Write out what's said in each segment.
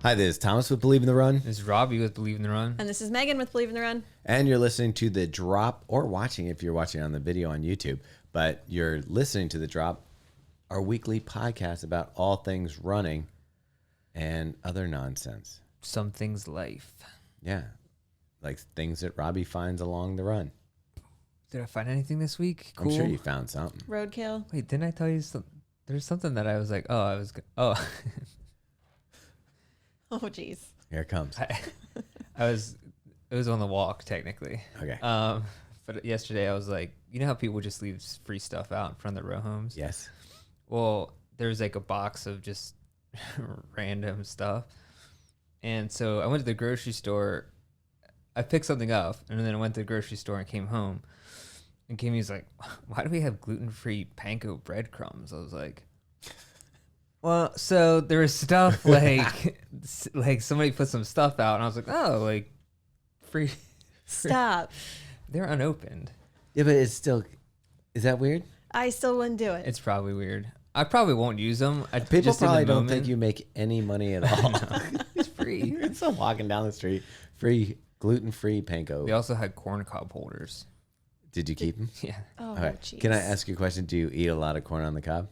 Hi, this is Thomas with Believe in the Run. This is Robbe with Believe in the Run. And this is Megan with Believe in the Run. And you're listening to The Drop, or watching if you're watching on the video on YouTube, but you're listening to The Drop, our weekly podcast about all things running and other nonsense. Some things life. Yeah, like things that Robbie finds along the run. Did I find anything this week? Cool. I'm sure you found something. Roadkill. Wait, didn't I tell you there's something that I was like, oh. Oh, jeez. Here it comes. It was on the walk technically. Okay. But yesterday I was like, you know how people just leave free stuff out in front of their row homes? Yes. Well, there's like a box of just random stuff. And so I went to the grocery store. I picked something up, and then I went to the grocery store and came home. And Kimmy's like, why do we have gluten-free panko breadcrumbs? I was like, well, so there was stuff like somebody put some stuff out, and I was like, oh, like free. Stop. They're unopened. Yeah, but it's still, is that weird? I still wouldn't do it. It's probably weird. I probably won't use them. People probably don't think you make any money at all. It's free. You're still walking down the street. Free, gluten-free panko. We also had corn cob holders. Did you keep them? Yeah. Oh, All right. jeez. Can I ask you a question? Do you eat a lot of corn on the cob?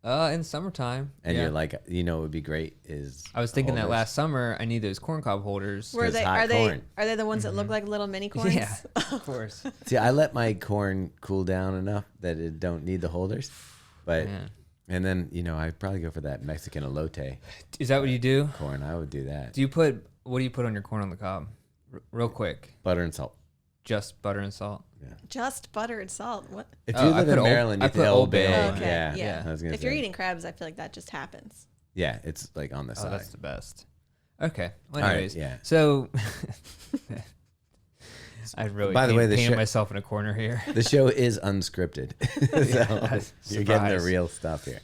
In summertime. And yeah. you're like, you know, what would be great is. I was thinking that holders. last summer I need those corn cob holders. Were they? hot Are they? corn. Are they the ones that look like little mini corns? Yeah, of course. See, I let my corn cool down enough that it don't need the holders, but Yeah. and then I'd probably go for that Mexican elote Is that what you do? corn. I would do that. What do you put on your corn on the cob? Real quick. Butter and salt. Just butter and salt. Yeah. Just butter and salt. What? If Oh, you I live put in Old- Maryland, I you put put Old Old Bay. Bay. Okay, Yeah. yeah. I was gonna If you're say. eating crabs, I feel like that just happens. Yeah, it's like on the Oh, side. that's the best. Okay. Well, All right, anyways, yeah. So I really By the way, the painted show- myself in a corner here. The show is unscripted, so you're getting the surprise. real stuff here.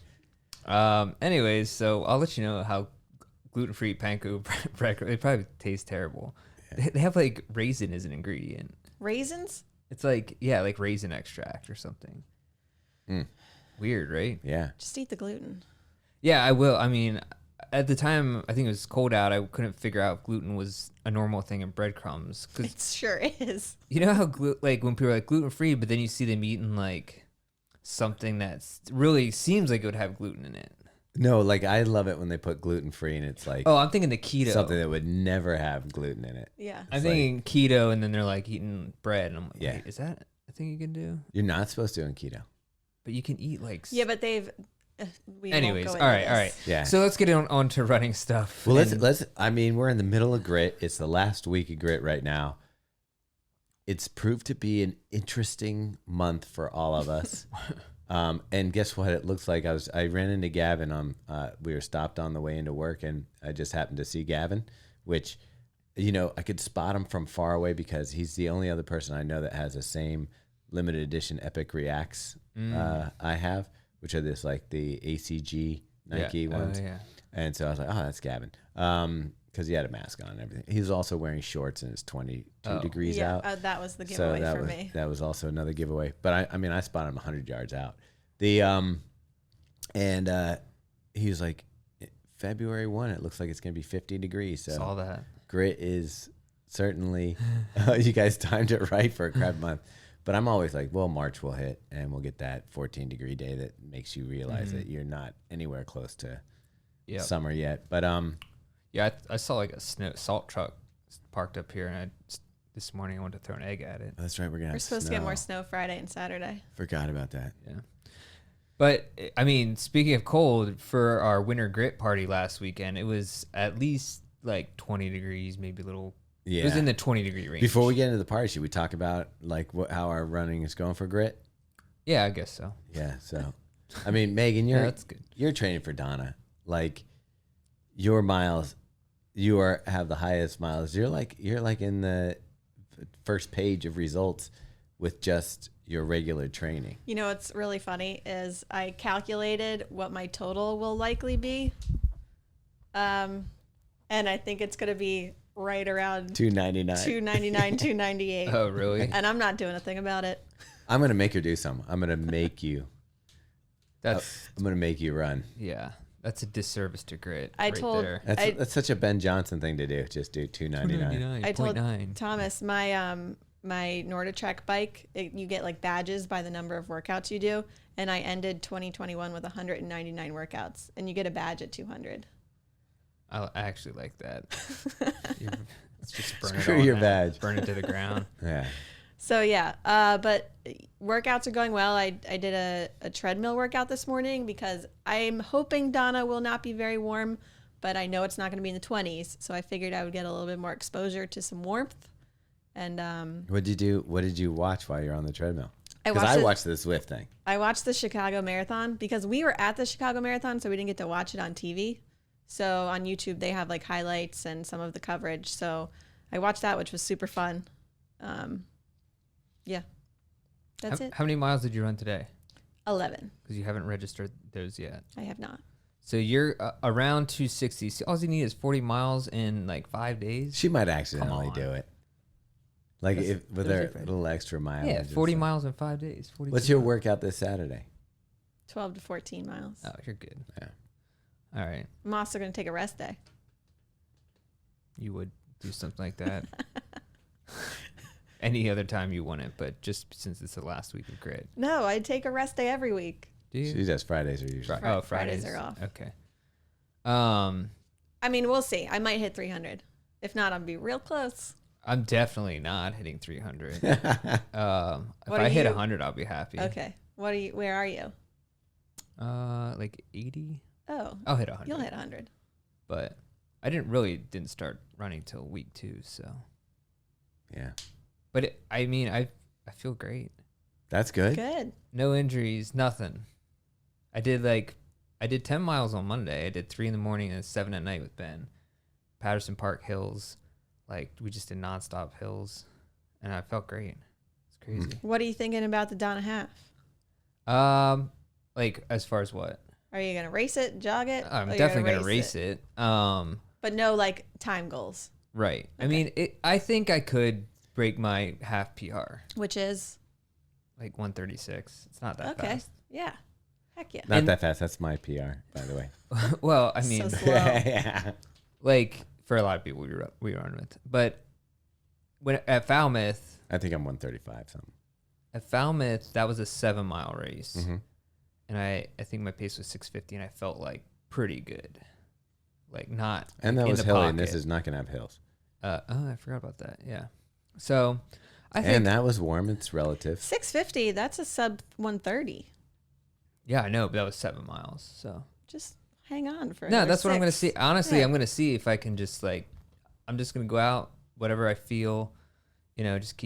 Anyways, so I'll let you know how gluten-free panko bread. They probably taste terrible. Yeah. They have like raisin as an ingredient. Raisins? It's like like raisin extract or something. Mm. Weird, right? Yeah. Just eat the gluten. Yeah, I will. I mean, at the time, I think it was cold out. I couldn't figure out if gluten was a normal thing in breadcrumbs. Because It sure is. you know how like when people are like gluten free, but then you see them eating like something that really seems like it would have gluten in it. No, like I love it when they put gluten free and it's like Oh, I'm thinking the keto. something that would never have gluten in it. Yeah. I'm thinking keto, and then they're like eating bread, and I'm like, Yeah. wait, is that a thing you can do? You're not supposed to on keto. But you can eat like. Yeah, but they've. We Anyways, won't all go right, into all this. right. Yeah. So let's get on to running stuff. Well, And- let's. I mean, we're in the middle of grit. It's the last week of grit right now. It's proved to be an interesting month for all of us. And guess what? It looks like I ran into Gavin we were stopped on the way into work, and I just happened to see Gavin, which, I could spot him from far away because he's the only other person I know that has the same limited edition Epic Reacts I have, which are this like the ACG Nike ones. yeah. And so I was like, oh, that's Gavin. Because he had a mask on and everything. He was also wearing shorts and it's 22 degrees Yeah, out. that was the So giveaway for me. that was also another giveaway. But I spotted him 100 yards out. He was like, February 1, it looks like it's going to be 50 degrees. So Saw that. grit is certainly, you guys timed it right for a crab month. But I'm always like, well, March will hit and we'll get that 14-degree day that makes you realize that you're not anywhere close to summer yet. But Yeah, I saw like a salt truck parked up here, and this morning I wanted to throw an egg at it. that's right. We're going to We're supposed to get more snow Friday and Saturday. Forgot about that. Yeah. But, I mean, speaking of cold, for our winter grit party last weekend, it was at least like 20 degrees, maybe a little. Yeah. It was in the 20-degree range. Before we get into the party, should we talk about like how our running is going for grit? Yeah, I guess so. Yeah. So, I mean, Megan, Yeah, that's good. you're training for Donna. Like your miles, have the highest miles. You're like in the first page of results with just your regular training. You know what's really funny is I calculated what my total will likely be. And I think it's going to be right around 299. 299, 298. Oh, really? And I'm not doing a thing about it. I'm gonna make her do something. I'm gonna make you. That's I'm gonna make you run. yeah. That's a disservice to grit. I told- there. That's such a Ben Johnson thing to do. Just do $2.99. I told 299.9. Thomas my NordiTrek bike, you get like badges by the number of workouts you do, and I ended 2021 with 199 workouts, and you get a badge at 200. I actually like that. Let's just burn Screw it all your down, badge. burn it to the ground. Yeah. So yeah, but workouts are going well. I did a treadmill workout this morning because I'm hoping Donna will not be very warm, but I know it's not going to be in the 20s, so I figured I would get a little bit more exposure to some warmth. And What did you watch while you're on the treadmill? I Because I watched the Zwift thing. I watched the Chicago Marathon because we were at the Chicago Marathon, so we didn't get to watch it on TV. So on YouTube, they have like highlights and some of the coverage. So I watched that, which was super fun. Yeah, that's it. How many miles did you run today? 11. Because you haven't registered those yet. I have not. So you're around 260. So all you need is 40 miles in like 5 days. She might accidentally on. do it. Like That's- if with those her are great. little extra mileage. Yeah, or 40 something. miles in 5 days. 42 What's your miles. workout this Saturday? 12 to 14 miles. Oh, you're good. Yeah. All right. I'm also going to take a rest day. You would do something like that. Any other time you want it, but just since it's the last week of grit. No, I take a rest day every week. Do you? She does Fridays or usually. Oh, Fridays Fridays are off. Okay. I mean, we'll see. I might hit 300. If not, I'll be real close. I'm definitely not hitting 300. If What I are hit you? 100, I'll be happy. Okay. Where are you? Like 80. Oh, I'll hit 100. you'll hit 100. But I didn't start running till week 2. So, Yeah. but I feel great. That's good. Good. No injuries, nothing. I did 10 miles on Monday. I did 3 in the morning and 7 at night with Ben. Patterson Park hills. Like, we just did nonstop hills. And I felt great. It's crazy. What are you thinking about the Donna half? Like, as far as what? Are you going to race it, jog it? I'm or you're definitely going to race it. But no, like, time goals, Right. I Okay. mean, I think I could break my half PR. which is, Like 136. It's not that okay. fast. Yeah. Heck yeah. Not And- that fast. That's my PR, by the way. Well, I mean, So slow. Yeah. like, for a lot of people we run with. But when at Falmouth, I think I'm 135 something. that was a 7-mile race. Mm-hmm. And I think my pace was 650 and I felt like pretty good. Like not And that in was the hilly, and this pocket. is not gonna have hills. Oh, I forgot about that. Yeah. So I think And that was warm. It's relative. 650, that's a sub 130. yeah, I know, but that was 7 miles. So Just hang on for no, another that's what I'm gonna 6. see. Honestly, Yeah. I'm gonna see if I can just I'm just gonna go out, whatever I feel, just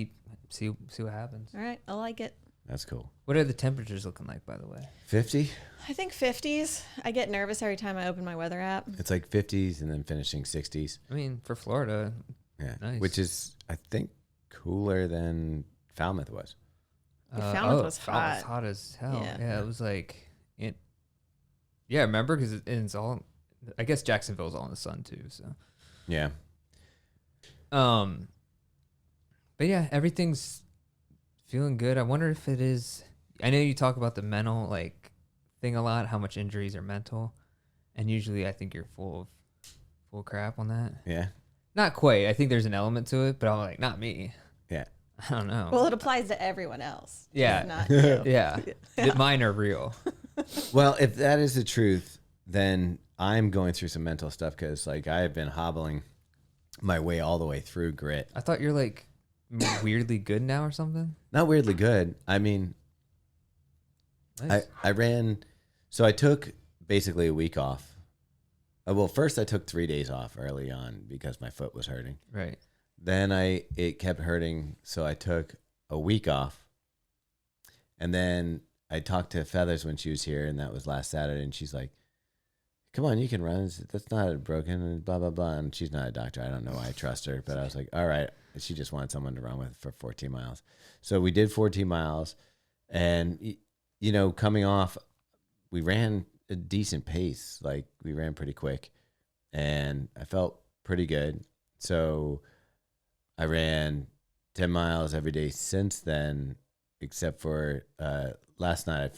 see what happens. All right. I like it. That's cool. What are the temperatures looking like, by the way? 50. I think 50s. I get nervous every time I open my weather app. It's like 50s and then finishing 60s. I mean, for Florida, Yeah. Nice. Which is, I think, cooler than Falmouth was. Yeah, Falmouth was Falmouth's hot. hot as hell. Yeah. Yeah, it was like it. Yeah, remember because it's all. I guess Jacksonville's all in the sun too. So, Yeah. but yeah, everything's feeling good. I wonder if it is. I know you talk about the mental thing a lot. How much injuries are mental, and usually I think you're full of crap on that. Yeah. Not quite. I think there's an element to it, but I'm like, not me. Yeah. I don't know. Well, it applies to everyone else. just Yeah. Not you. yeah, mine are real. Well, if that is the truth, then I'm going through some mental stuff because, I have been hobbling my way all the way through grit. I thought you're weirdly good now or something. Not weirdly good. I mean, Nice. I ran, so I took basically a week off. Well, first I took 3 days off early on because my foot was hurting. Right. Then it kept hurting, so I took a week off. And then I talked to Feathers when she was here, and that was last Saturday, and she's like, come on, you can run. That's not broken, and blah, blah, blah. And she's not a doctor. I don't know why I trust her, but I was like, all right. She just wanted someone to run with for 14 miles. So we did 14 miles, and, coming off, we ran a decent pace. We ran pretty quick, and I felt pretty good. So I ran 10 miles every day since then, except for last night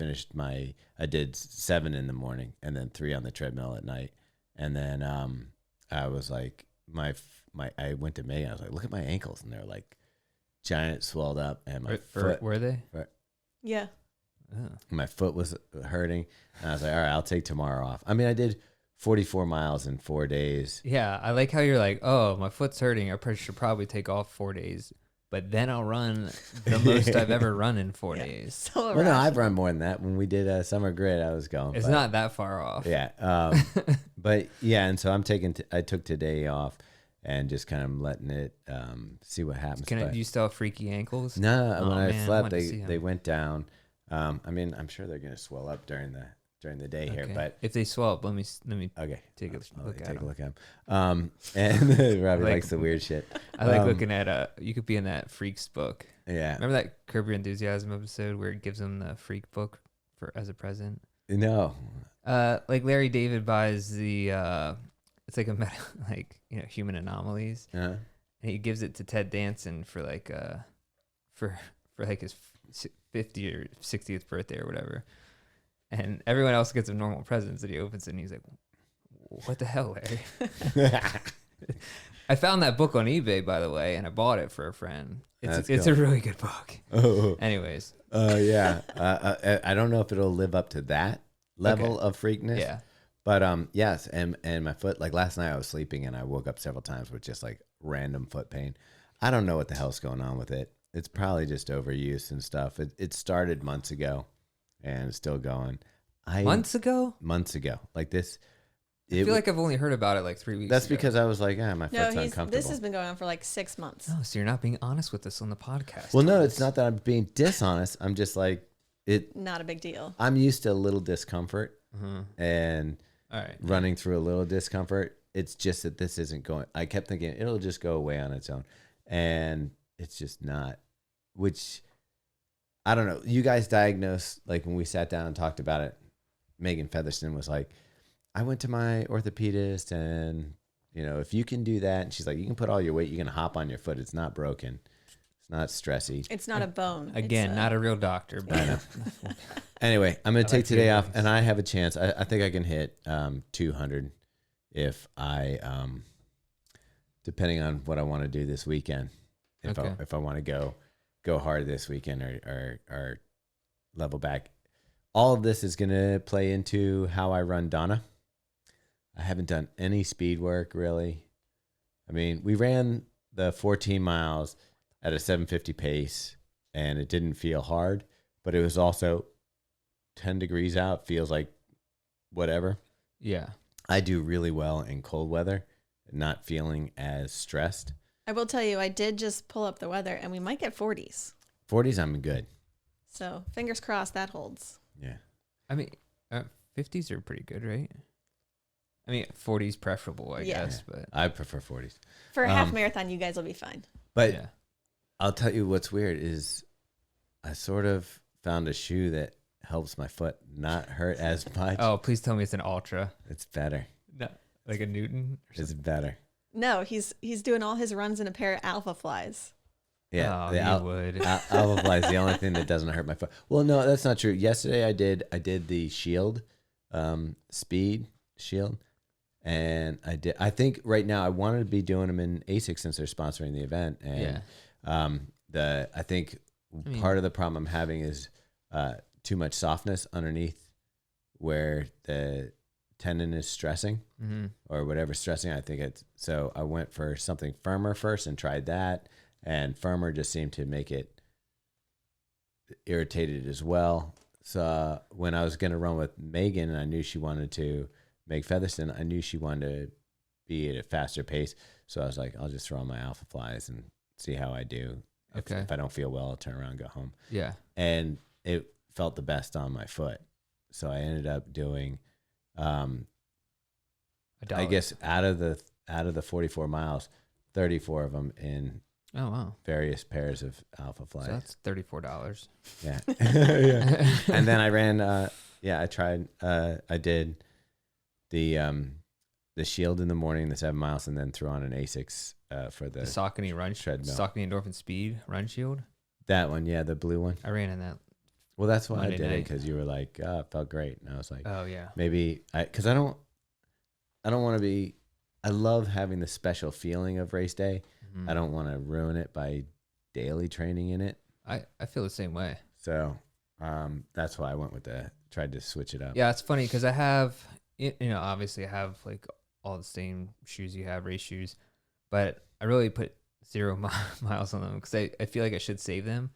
I did 7 in the morning and then 3 on the treadmill at night. And then I was like, I went to Megan. I was like, look at my ankles. And they're like giant swelled up. And my foot. Were they? Yeah. Oh. My foot was hurting. And I was like, all right, I'll take tomorrow off. I mean, I did 44 miles in 4 days. Yeah, I like how you're like, oh, my foot's hurting. I should probably take off 4 days, but then I'll run the most I've ever run in 4 days. So Well, no, I've run more than that. When we did a summer grid, I was going. It's not that far off. Yeah. But yeah, and so I took today off and just kind of letting it see what happens. Do you still have freaky ankles? No, when I man, slept, wanted to see they 'em. went down. I mean, I'm sure they're going to swell up during the day here, Okay. but if they swell up, let me okay. take a I'll look at take a them. look at them. And Robbie Like- likes the weird shit. I like looking at you could be in that Freaks book. Yeah. Remember that Curb Your Enthusiasm episode where it gives them the Freak book as a present? No. Like Larry David buys the it's like human anomalies, Uh, and he gives it to Ted Danson for for his 50th or 60th birthday or whatever. And everyone else gets a normal presents, and he opens it and he's like, what the hell, Larry? I found that book on eBay, by the way, and I bought it for a friend. It's That's a cool. really good book. Oh. Anyways, Yeah. I don't know if it'll live up to that level of freakness. yeah. But yes, and my foot, like last night I was sleeping and I woke up several times with just like random foot pain. I don't know what the hell's going on with it. It's probably just overuse and stuff. It started months ago and it's still going. Months ago? Months ago. Like this. I feel like I've only heard about it like 3 weeks That's ago. because I was like, my No, foot's uncomfortable. this has been going on for like 6 months. Oh, so you're not being honest with us on the podcast. Well, no, Thomas. it's not that I'm being dishonest. I'm just like, Not a big deal. I'm used to a little discomfort and All right. running through a little discomfort. It's just that this isn't going. I kept thinking it'll just go away on its own, and it's just not. Which I don't know. You guys diagnosed, like when we sat down and talked about it. Megan Featherston was like, I went to my orthopedist, and if you can do that, and she's like, you can put all your weight, you can hop on your foot. It's not broken. It's not stressy. It's not a bone. Again, not a real doctor, but Anyway, I'm going to take like today off, feelings. and I have a chance. I think I can hit 200 if I, depending on what I want to do this weekend. If I want to go hard this weekend or level back. All of this is going to play into how I run Donna. I haven't done any speed work, really. I mean, we ran the 14 miles at a 750 pace, and it didn't feel hard, but it was also 10 degrees out. Feels like whatever. yeah. I do really well in cold weather, not feeling as stressed. I will tell you, I did just pull up the weather, and we might get 40s. 40s, I'm good. So fingers crossed that holds. Yeah. I mean, 50s are pretty good, right? I mean, 40s preferable, I Yeah. guess, but I prefer 40s. For a half marathon, you guys will be fine. But yeah. I'll tell you what's weird is I sort of found a shoe that helps my foot not hurt as much. Oh, please tell me it's an Ultra. It's better. No, like a Newton? Or It's better. No, he's doing all his runs in a pair of Alpha Flies. Yeah. Oh, the you would. Alpha Fly is the only thing that doesn't hurt my foot. Well, no, that's not true. Yesterday I did the Shield, Speed Shield. And I think right now I wanted to be doing them in ASIC since they're sponsoring the event. And I think part of the problem I'm having is too much softness underneath where the tendon is stressing or whatever's stressing. I think so I went for something firmer first and tried that, and firmer just seemed to make it irritated as well. So when I was going to run with Megan and I knew she wanted to make Featherston, I knew she wanted to be at a faster pace. So I was like, I'll just throw on my Alpha Flies and see how I do. Okay. If I don't feel well, I'll turn around and go home. Yeah. And it felt the best on my foot. So I ended up doing, I guess out of the 44 miles, 34 of them in Oh, wow. various pairs of Alpha Flies. So that's $34. Yeah. Yeah. And then I ran, I tried, I did the Shield in the morning, the 7 miles, and then threw on an ASICS for the Saucony treadmill. Saucony Endorphin Speed Run Shield. That one, yeah, the blue one. I ran in that Well, that's why Monday I did it, night. because you were like, oh, it felt great. And I was like, Oh yeah. maybe because I don't want to be, I love having the special feeling of race day. Mhm. I don't want to ruin it by daily training in it. I feel the same way. So that's why I went with tried to switch it up. Yeah, it's funny because I have, obviously I have like all the same shoes you have, race shoes, but I really put 0 miles on them because I feel like I should save them.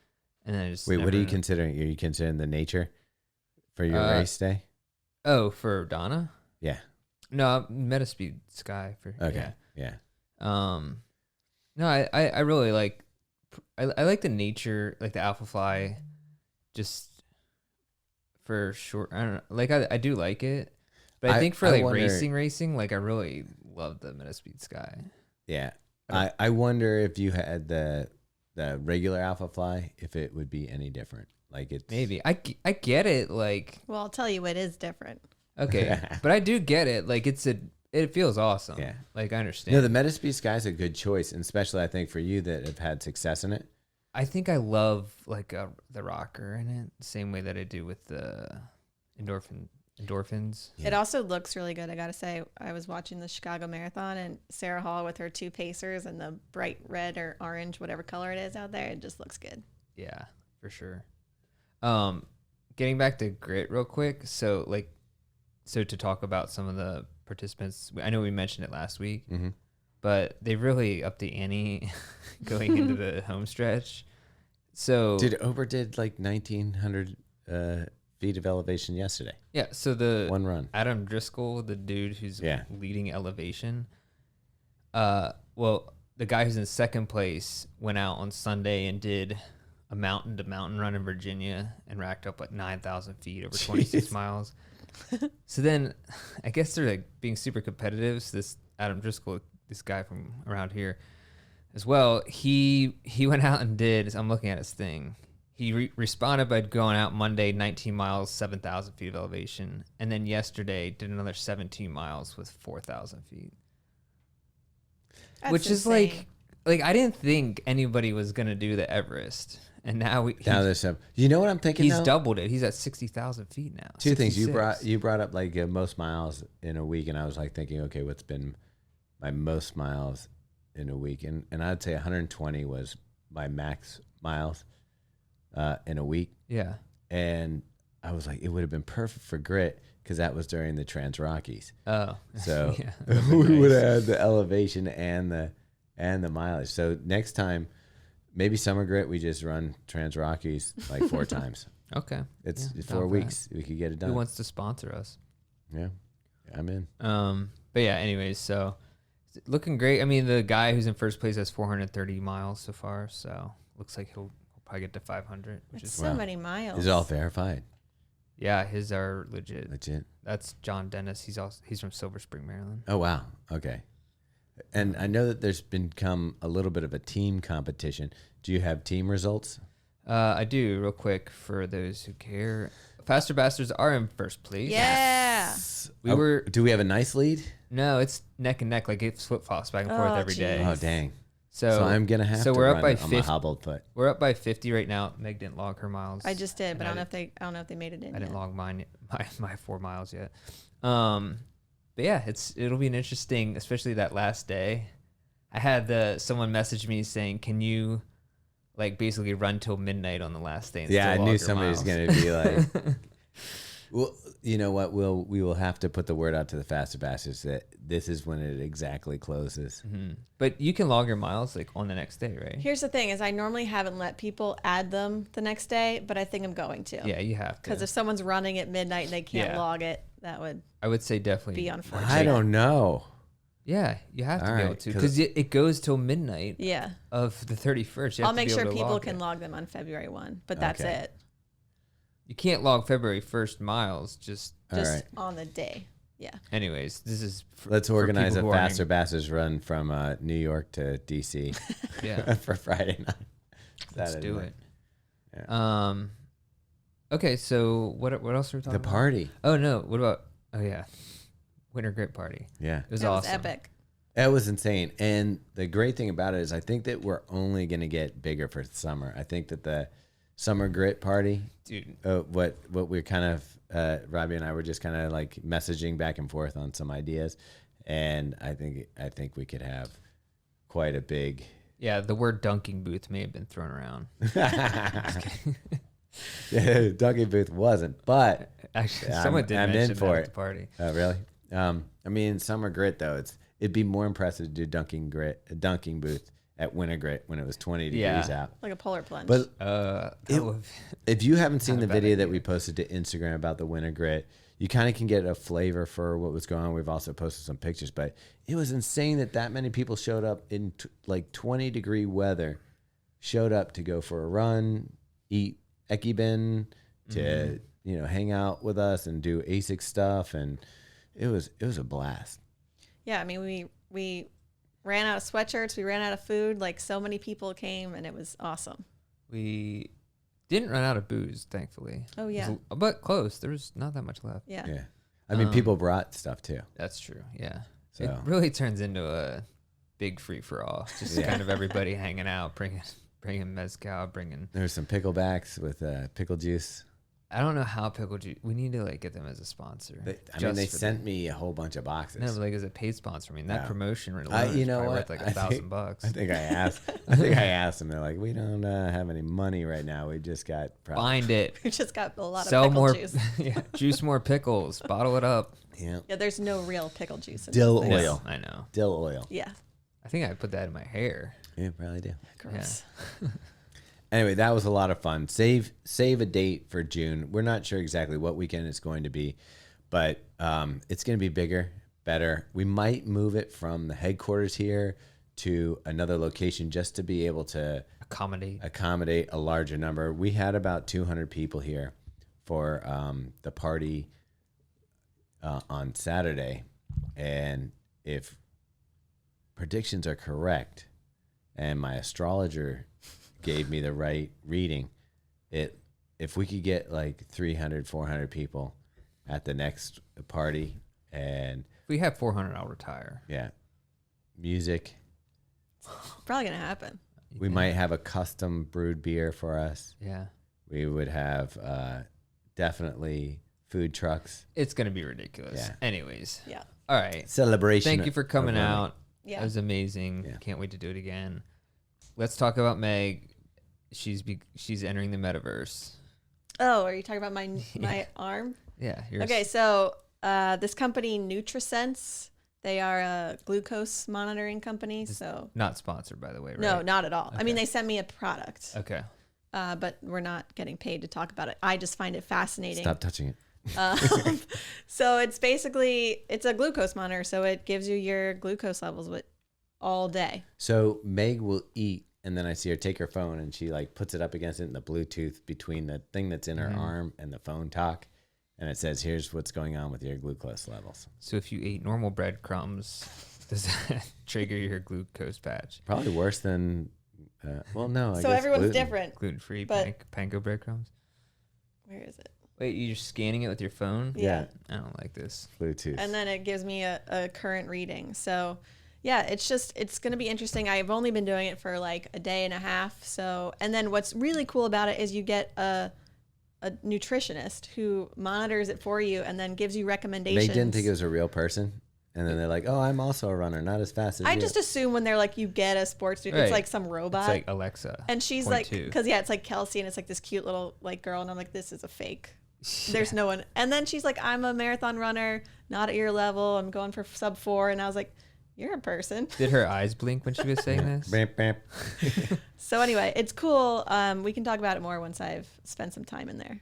And then I just Wait, what are you never- considering? Are you considering the nature for your race day? Oh, for Donna? Yeah. No, Metaspeed Sky for Okay. Yeah. No, I really like I like the nature, like the Alpha Fly, just for short. I don't know, like I do like it, but I think for like wonder- racing, like I really love the Metaspeed Sky. Yeah. I wonder if you had the regular Alpha Fly, if it would be any different. Like it's Maybe I get it, like Well, I'll tell you, it is different. okay, but I do get it, like it feels awesome. Yeah. Like I understand. No, the Metaspeed Sky is a good choice, and especially I think for you that have had success in it. I think I love like the rocker in it, the same way that I do with the endorphins. Yeah. It also looks really good. I gotta say, I was watching the Chicago Marathon, and Sarah Hall with her 2 pacers and the bright red or orange, whatever color it is out there, it just looks good. Yeah, for sure. Getting back to grit real quick. So to talk about some of the participants, I know we mentioned it last week, Mm-hmm. but they really upped the ante going into the home stretch. So Dude, Ober did like 1,900 feet of elevation yesterday. yeah, so the One run. Adam Driscoll, the dude who's Yeah. leading elevation, well, the guy who's in second place went out on Sunday and did a mountain to mountain run in Virginia and racked up like 9,000 feet over 26 Jeez. miles. So then I guess they're like being super competitive. So this Adam Driscoll, this guy from around here as well, he went out and did, I'm looking at his thing. He responded by going out Monday, 19 miles, 7,000 feet of elevation. And then yesterday did another 17 miles with 4,000 feet. That's Which is insane. like I didn't think anybody was going to do the Everest. And now Now there's some. You know what I'm thinking? he's though? doubled it. He's at 60,000 feet now. Two things. You 66. brought up like most miles in a week, and I was like thinking, okay, what's been my most miles in a week? And I'd say 120 was my max miles in a week. Yeah. And I was like, it would have been perfect for grit because that was during the Trans Rockies. Oh. So yeah. we would have had the elevation and the mileage. So next time, maybe summer grit, we just run Trans Rockies like 4 times. Okay. It's Yeah, 4 down for weeks. We could get it Who done. wants to sponsor us? Yeah, I'm in. But yeah, anyways, so looking great. I mean, the guy who's in first place has 430 miles so far, so looks like he'll probably get to 500, which It's is so Wow. many miles. Is it all verified? yeah, his are legit. Legit. That's John Dennis. He's from Silver Spring, Maryland. Oh wow. Okay. And I know that there's become a little bit of a team competition. Do you have team results? I do, real quick, for those who care. Faster Bastards are in first place. Yeah. We were- Do we have a nice lead? No, it's neck and neck. Like it flip flops back and forth Oh, every day. jeez. Oh dang. So I'm gonna have so to we're up run by on my 50. hobbled foot. We're up by 50 right now. Meg didn't log her miles. I just did, and but I don't know if they made it in I didn't yet. log my 4 miles yet. But yeah, it'll be an interesting, especially that last day. I had someone message me saying, "Can you like basically run till midnight on the last day?" And Yeah, I still knew log your somebody was miles?" gonna be like, well, you know what? We will have to put the word out to the Faster Bastards that this is when it exactly closes. Mhm. But you can log your miles like on the next day, right? Here's the thing: is I normally haven't let people add them the next day, but I think I'm going to. Yeah, you have to. Because if someone's running at midnight and they can't Yeah. log it, that would I would say definitely be unfortunate. I don't know. Yeah, you have to All be able right, to 'cause- because it goes till midnight Yeah. of the 31st. You have I'll to make be sure able to people log can it. log them on February 1, but that's Okay. it. You can't log February 1st miles. Just All Just right. on the day. Yeah. anyways, this is Let's for organize people a who aren't Faster Bastards run from New York to DC Yeah, for Friday night. let's Saturday do night. it. Yeah. Okay, so what else are we talking The about? party. Oh no, what about? Oh yeah, Winter Grit Party. Yeah. It was That awesome. was epic. That was insane. And the great thing about it is I think that we're only going to get bigger for summer. I think that summer grit party. Dude. What we're kind of Robbie and I were just kind of like messaging back and forth on some ideas, and I think we could have quite a big. Yeah, the word dunking booth may have been thrown around. Yeah, dunking booth wasn't, but Actually, someone did I'm mention in for that at it. the party. Oh, really? I mean, summer grit though, it'd be more impressive to do a dunking booth at winter grit when it was 20 degrees out. Like a polar plunge. But That if you haven't seen Not a the bad video that idea. we posted to Instagram about the winter grit, you kind of can get a flavor for what was going on. We've also posted some pictures, but it was insane that many people showed up in like 20-degree weather, showed up to go for a run, eat ekibin, to hang out with us and do ASIC stuff, and it was a blast. Yeah, I mean, we ran out of sweatshirts, we ran out of food. Like, so many people came, and it was awesome. We didn't run out of booze, thankfully. Oh, yeah. But close. There was not that much left. Yeah. Yeah, I mean, people brought stuff too. That's true. Yeah. So It really turns into a big free for all. Just kind of everybody hanging out, bringing mezcal, bringing. there's some picklebacks with pickle juice. I don't know how pickle juice. We need to like get them as a sponsor. They sent me a whole bunch of boxes. No, but like as a paid sponsor. I mean, that Yeah. promotion alone You is know probably what? worth like I think- $1,000. I think I asked them. They're like, we don't have any money right now. We just got Find it. We just got a lot Sell of pickle more. juice. Yeah, juice more pickles. Bottle it up. Yeah, Yeah, there's no real pickle juice in Dill this thing. oil. I know. dill oil. Yeah. I think I put that in my hair. You probably do. Gross. Anyway, that was a lot of fun. Save a date for June. We're not sure exactly what weekend it's going to be, but it's going to be bigger, better. We might move it from the headquarters here to another location just to be able to accommodate a larger number. We had about 200 people here for the party on Saturday, and if predictions are correct, and my astrologer gave me the right reading, if we could get like 300, 400 people at the next party, and If we have 400, I'll retire. yeah, music, Probably going to happen. we might have a custom brewed beer for us. Yeah. We would have definitely food trucks. It's going to be ridiculous. Yeah. Anyways. Yeah. All right. Celebration. Thank you for coming of running. out. Yeah. That was amazing. Yeah. Can't wait to do it again. Let's talk about Meg. She's entering the metaverse. Oh, are you talking about my arm? Yeah. Okay, so this company, NutriSense, they are a glucose monitoring company. So Not sponsored, by the way, right? no, not at all. I mean, Okay. they sent me a product, Okay. but we're not getting paid to talk about it. I just find it fascinating. Stop touching it. So it's a glucose monitor. So it gives you your glucose levels all day. So Meg will eat, and then I see her take her phone and she like puts it up against it in the Bluetooth between the thing that's in her arm and the phone talk, and it says, "Here's what's going on with your glucose levels." So if you ate normal breadcrumbs, does that trigger your glucose patch? Probably worse than. Well, no. I So guess everyone's gluten. different. Gluten-free But- panko breadcrumbs? Where is it? Wait, you're scanning it with your phone? Yeah, I don't like this. Bluetooth. And then it gives me a current reading. So yeah, it's going to be interesting. I've only been doing it for like a day and a half. So, and then what's really cool about it is you get a nutritionist who monitors it for you and then gives you recommendations. Meg didn't think it was a real person, and then they're like, "Oh, I'm also a runner, not as fast as I you." just assume when they're like, you get a sports, Right. it's like some robot. It's like Alexa. and she's point like, two. because yeah, it's like Kelsey and it's like this cute little like girl. And I'm like, this is a fake. There's no one. And then she's like, I'm a marathon runner, not at your level. I'm going for sub 4. And I was like, you're a person. Did her eyes blink when she was saying this? Bamp, bamp. So anyway, it's cool. We can talk about it more once I've spent some time in there.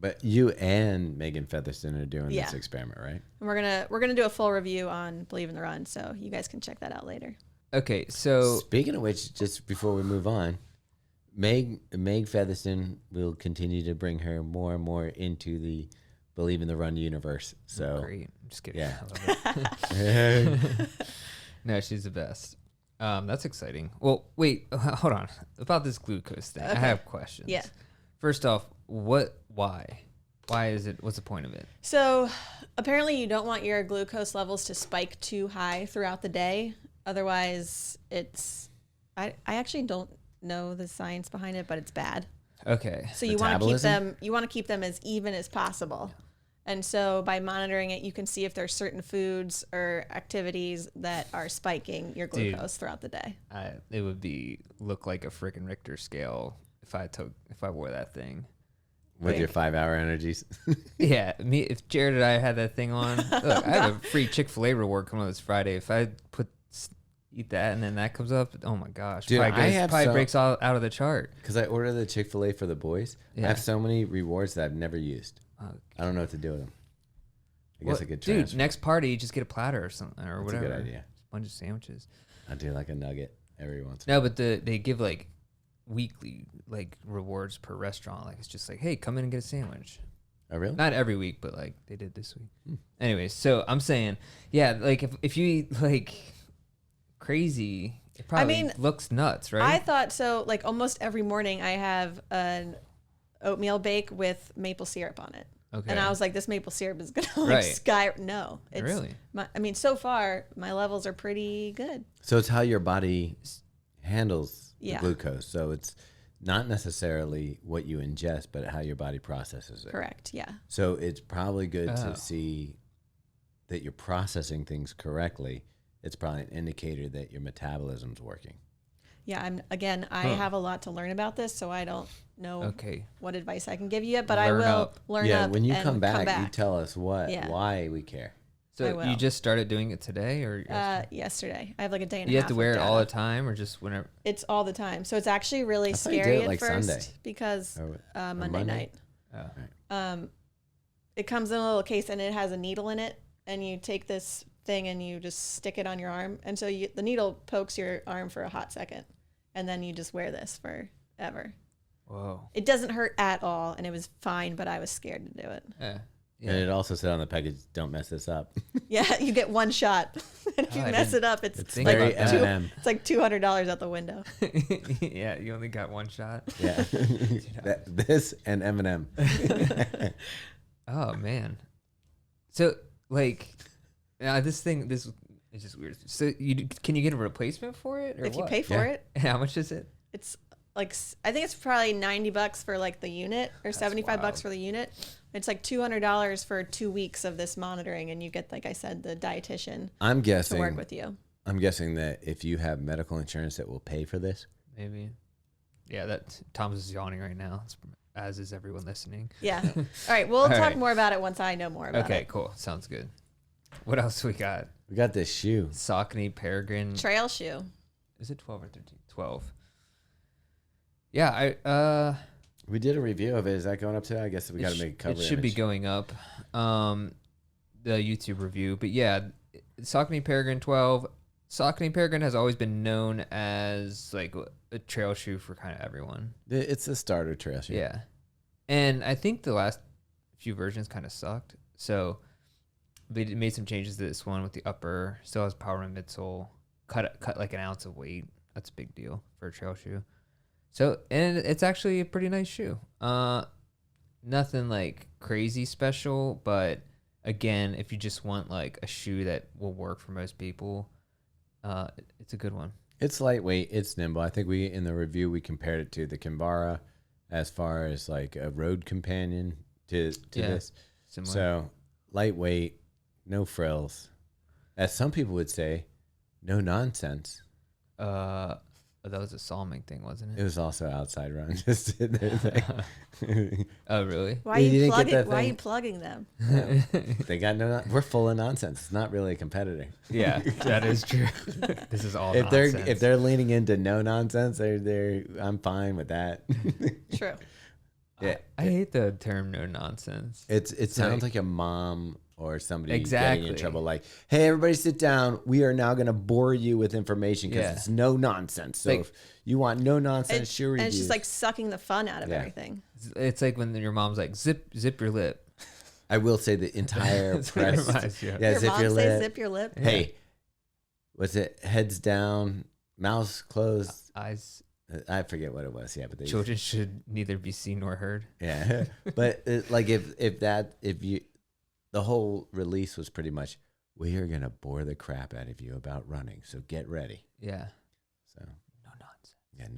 But You and Megan Featherston are doing Yeah. this experiment, right? we're gonna do a full review on Believe in the Run, so you guys can check that out later. Okay, so Speaking of which, just before we move on, Meg Featherston will continue to bring her more and more into the Believe in the Run universe. So great. I'm just kidding. Yeah. I love it. No, she's the best. That's exciting. Well, wait, hold on. About this glucose thing, I Okay. have questions. Yeah. First off, why? Why is it, what's the point of it? So apparently you don't want your glucose levels to spike too high throughout the day. Otherwise I actually don't know the science behind it, but it's bad. Okay. So you want to keep Metabolism? them. You want to keep them as even as possible. And so by monitoring it, you can see if there's certain foods or activities that are spiking your glucose throughout the day. It would look like a freaking Richter scale if I wore that thing. With your 5-hour energies. Yeah, if Jared and I had that thing on, look, I have a free Chick-fil-A reward coming up this Friday. If I eat that and then that comes up, oh my gosh, Dude, probably breaks all out of the chart. Because I ordered the Chick-fil-A for the boys. Yeah. I have so many rewards that I've never used. I don't know what to do with them. I guess I could transfer. Dude, next party, just get a platter or something or That's whatever. a good idea. Just a bunch of sandwiches. I do like a nugget every once in a No, while. but they give like weekly like rewards per restaurant. Like it's just like, hey, come in and get a sandwich. Oh, really? Not every week, but like they did this week. Anyways, so I'm saying, yeah, like if you eat like crazy, it probably looks nuts, right? I thought so. Like almost every morning, I have an oatmeal bake with maple syrup on it. Okay. And I was like, this maple syrup is gonna like Right. sky. No, it's Really? I mean, so far my levels are pretty good. So it's how your body handles Yeah. the glucose. So it's not necessarily what you ingest, but how your body processes it. Correct. Yeah. So it's probably good Oh. to see that you're processing things correctly. It's probably an indicator that your metabolism's working. Yeah. I have a lot to learn about this, so I don't know Okay. what advice I can give you yet, but I Learn will up. learn Yeah, up. when you and come back, you tell us why we care. I So will. you just started doing it today, or Yesterday. I have like a day and you a have half. to of wear it all the data. time, or just whenever? It's all the time. So it's actually really I thought you scary did it at like first Sunday. because Or Monday night. Oh. It comes in a little case and it has a needle in it, and you take this thing and you just stick it on your arm, and so the needle pokes your arm for a hot second, and then you just wear this forever. Whoa. It doesn't hurt at all, and it was fine, but I was scared to do it. Yeah. And it also said on the package, "Don't mess this up." Yeah, you get one shot, and if you I mess didn't it up, it's It's think like very about that. M&M. it's like $200 out the window. Yeah, you only got one shot. Yeah, this and M&M. Oh man. So like, this is just weird. So can you get a replacement for it, or If you what? pay for Yeah. it, How much is it? it's like I think it's probably $90 for like the unit, or $75 wild. for the unit. It's like $200 for 2 weeks of this monitoring, and you get, like I said, the dietitian I'm to guessing. work with you. I'm guessing that if you have medical insurance that will pay for this, Maybe. Yeah, that Thomas is yawning right now, as is everyone listening. Yeah. All right. We'll All talk right. more about it once I know more about Okay, it. cool. Sounds good. What else we got? we got this shoe. Saucony Peregrine. Trail shoe. Is it 12 or 13? 12. Yeah, We did a review of it. Is that going up today? I guess we got to make a cover. It should be image. going up. The YouTube review, but yeah, Saucony Peregrine 12. Saucony Peregrine has always been known as like a trail shoe for kind of everyone. It's a starter trail shoe. Yeah, and I think the last few versions kind of sucked. So they made some changes to this one with the upper. Still has power and midsole. Cut like an ounce of weight. That's a big deal for a trail shoe. So, and it's actually a pretty nice shoe. Nothing like crazy special, but again, if you just want like a shoe that will work for most people, it's a good one. It's lightweight. It's nimble. I think in the review we compared it to the Kimbara as far as like a road companion to this. Similar. So lightweight, no frills. As some people would say, no nonsense. That was a Salming thing, wasn't It it? was also outside run. Just did their thing. Oh, really? Why are You you didn't get plugging? that Why are you thing? plugging them? They got we're full of nonsense. It's not really a competitor. Yeah, that is true. This is all If nonsense. they're leaning into no nonsense, I'm fine with that. True. Yeah, I hate the term "no nonsense." it sounds like a mom or somebody getting Exactly. in trouble. Like, hey, everybody, sit down. We are now going to bore you with information because Yeah. it's no nonsense. So Like- if you want no nonsense, shoe And reviews. it's just like sucking the fun out of Yeah. everything. It's like when your mom's like, "Zip your lip." I will say the entire That's what it press. reminds you of. Yeah, Your zip mom your say lip. zip your lip. Hey, what's it? Heads down, mouths closed. Eyes. I forget what it was. Yeah, but they Children should neither be seen nor heard. Yeah, but like the whole release was pretty much, we are gonna bore the crap out of you about running, so get ready. Yeah. So No nonsense. yeah,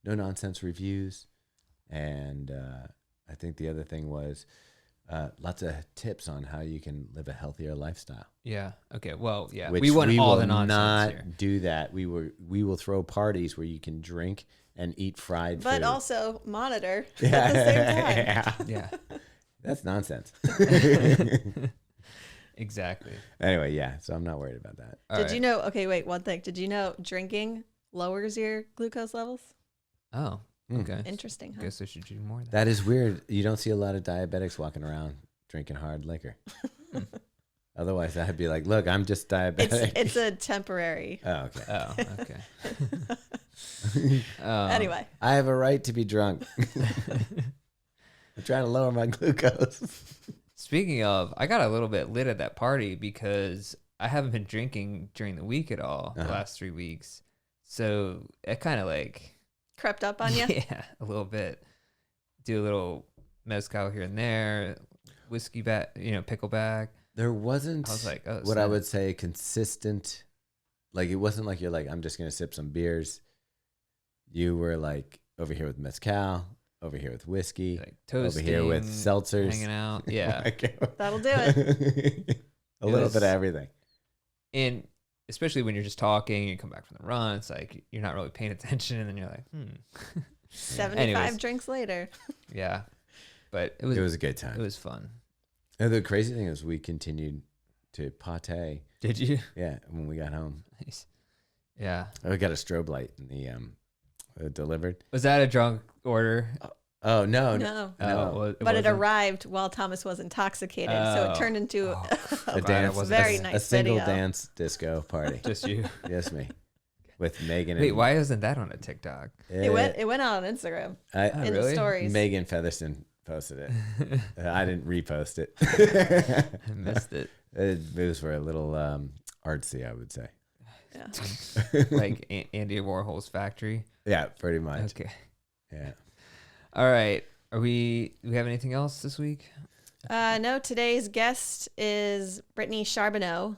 no nonsense reviews. And I think the other thing was lots of tips on how you can live a healthier lifestyle. Yeah. Okay. Well, yeah. Which we want all will the nonsense not here. do that. We will throw parties where you can drink and eat fried But food. also monitor Yeah. at the same time. Yeah. That's nonsense. Exactly. Anyway, yeah. So I'm not worried about that. All Did right. you know? Okay, wait, one thing. Did you know drinking lowers your glucose levels? Oh. Mm. Okay. Interesting, huh? Guess I should do more of that. That is weird. You don't see a lot of diabetics walking around drinking hard liquor. Otherwise, I'd be like, look, I'm just diabetic. It's a temporary. Oh, okay. Oh. Okay. Anyway, I have a right to be drunk. I'm trying to lower my glucose. Speaking of, I got a little bit lit at that party because I haven't been drinking during the week at all the last 3 weeks. So it kind of like crept up on you. yeah, a little bit. Do a little mezcal here and there, whiskey back, pickleback. There wasn't I was like, oh, what I snap. would say consistent. Like, it wasn't like you're like, I'm just going to sip some beers. You were like over here with mezcal, over here with whiskey, Like toasting, over here with seltzers. hanging out. Yeah. That'll do it. A little bit of everything. And especially when you're just talking, you come back from the run, it's like you're not really paying attention, and then you're like, 75 Anyways. drinks later. yeah. But It was a good time. it was fun. And the crazy thing is we continued to pate. Did you? Yeah, when we got home. Nice. Yeah. We got a strobe light in the delivered. Was that a drunk order? Oh, no. No. Well, But it wasn't? arrived while Thomas was intoxicated, so Oh. it turned into A dance. very a, nice a single video. dance disco party. Just you. Yes, me. With Megan. Wait, and, why isn't that on a TikTok? It went out on Instagram I, Oh, in really? the stories. Megan Featherston posted it. I didn't repost it. I missed it. It was for a little artsy, I would say. Yeah. Like Andy Warhol's factory. Yeah, pretty much. Okay. Yeah. All right. Do we have anything else this week? No, today's guest is Brittany Charbonneau.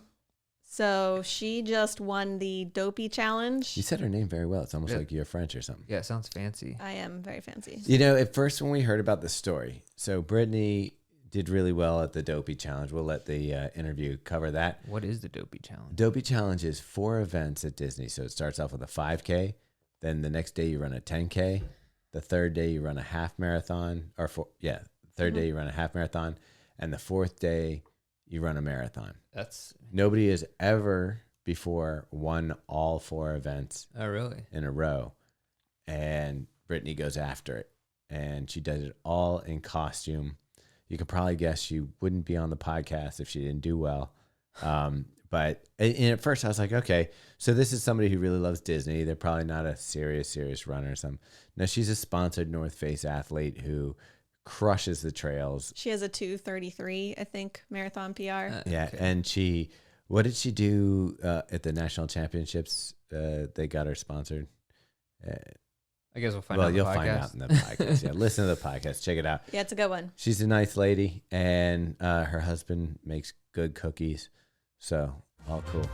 So she just won the Dopey Challenge. You said her name very well. It's almost Yeah. like you're French or something. Yeah, it sounds fancy. I am very fancy. You know, at first when we heard about the story, so Brittany did really well at the Dopey Challenge. We'll let the interview cover that. What is the Dopey Challenge? Dopey Challenge is 4 events at Disney. So it starts off with a 5K. Then the next day you run a 10K. The third day you run a half marathon. Third day you run a half marathon. And the fourth day you run a marathon. That's Nobody has ever before won all 4 events oh really? in a row. And Brittany goes after it. And she does it all in costume. You could probably guess she wouldn't be on the podcast if she didn't do well. But at first I was like, okay, so this is somebody who really loves Disney. They're probably not a serious runner or something. No, she's a sponsored North Face athlete who crushes the trails. She has a 2:33, I think, marathon PR. Yeah. Okay. And what did she do at the national championships? They got her sponsored. I guess we'll find out. You'll on the find podcast. out in the podcast. Yeah, listen to the podcast. Check it out. Yeah, it's a good one. She's a nice lady, and her husband makes good cookies. So, all cool.